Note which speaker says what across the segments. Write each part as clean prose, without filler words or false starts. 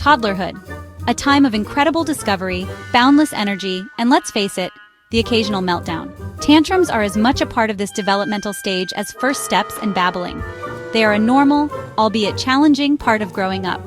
Speaker 1: toddlerhood, a time of incredible discovery, boundless energy, and let's face it, the occasional meltdown. Tantrums are as much a part of this developmental stage as first steps and babbling. They are a normal, albeit challenging, part of growing up.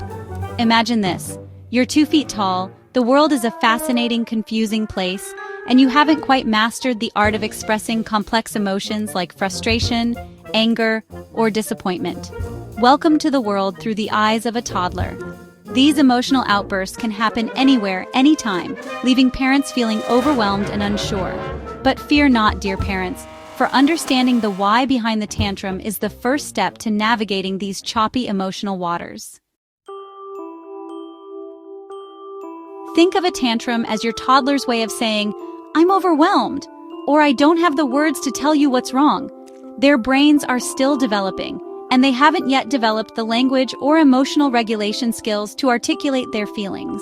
Speaker 1: Imagine this. You're 2 feet tall, the world is a fascinating, confusing place, and you haven't quite mastered the art of expressing complex emotions like frustration, anger, or disappointment. Welcome to the world through the eyes of a toddler. These emotional outbursts can happen anywhere, anytime, leaving parents feeling overwhelmed and unsure. But fear not, dear parents, for understanding the why behind the tantrum is the first step to navigating these choppy emotional waters. Think of a tantrum as your toddler's way of saying, "I'm overwhelmed," or "I don't have the words to tell you what's wrong." Their brains are still developing, and they haven't yet developed the language or emotional regulation skills to articulate their feelings.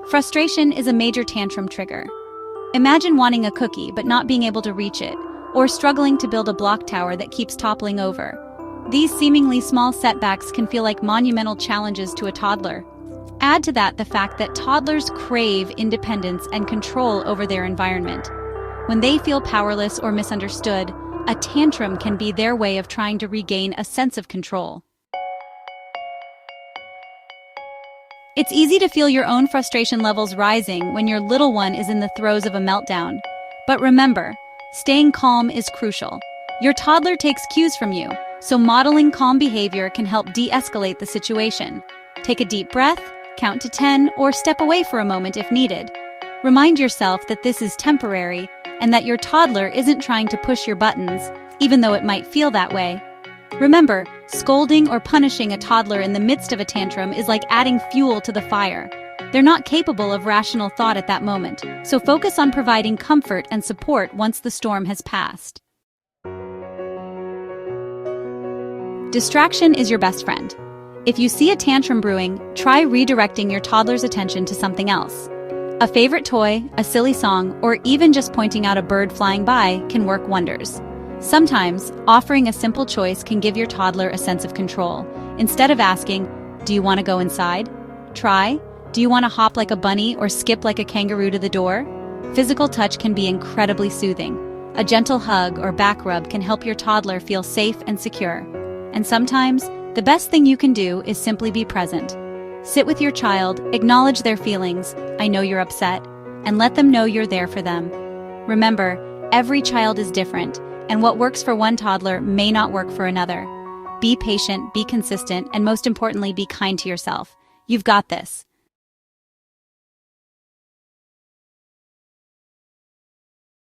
Speaker 1: Frustration is a major tantrum trigger. Imagine wanting a cookie but not being able to reach it, or struggling to build a block tower that keeps toppling over. These seemingly small setbacks can feel like monumental challenges to a toddler. Add to that the fact that toddlers crave independence and control over their environment. When they feel powerless or misunderstood, a tantrum can be their way of trying to regain a sense of control. It's easy to feel your own frustration levels rising when your little one is in the throes of a meltdown. But remember, staying calm is crucial. Your toddler takes cues from you, so modeling calm behavior can help de-escalate the situation. Take a deep breath, count to 10, or step away for a moment if needed. Remind yourself that this is temporary and that your toddler isn't trying to push your buttons, even though it might feel that way. Remember, scolding or punishing a toddler in the midst of a tantrum is like adding fuel to the fire. They're not capable of rational thought at that moment, so focus on providing comfort and support once the storm has passed. Distraction is your best friend. If you see a tantrum brewing, try redirecting your toddler's attention to something else. A favorite toy, a silly song, or even just pointing out a bird flying by can work wonders. Sometimes, offering a simple choice can give your toddler a sense of control. Instead of asking, "Do you want to go inside?" Try, "Do you want to hop like a bunny or skip like a kangaroo to the door?" Physical touch can be incredibly soothing. A gentle hug or back rub can help your toddler feel safe and secure. And sometimes, the best thing you can do is simply be present. Sit with your child, acknowledge their feelings, "I know you're upset," and let them know you're there for them. Remember, every child is different, and what works for one toddler may not work for another. Be patient, be consistent, and most importantly, be kind to yourself. You've got this.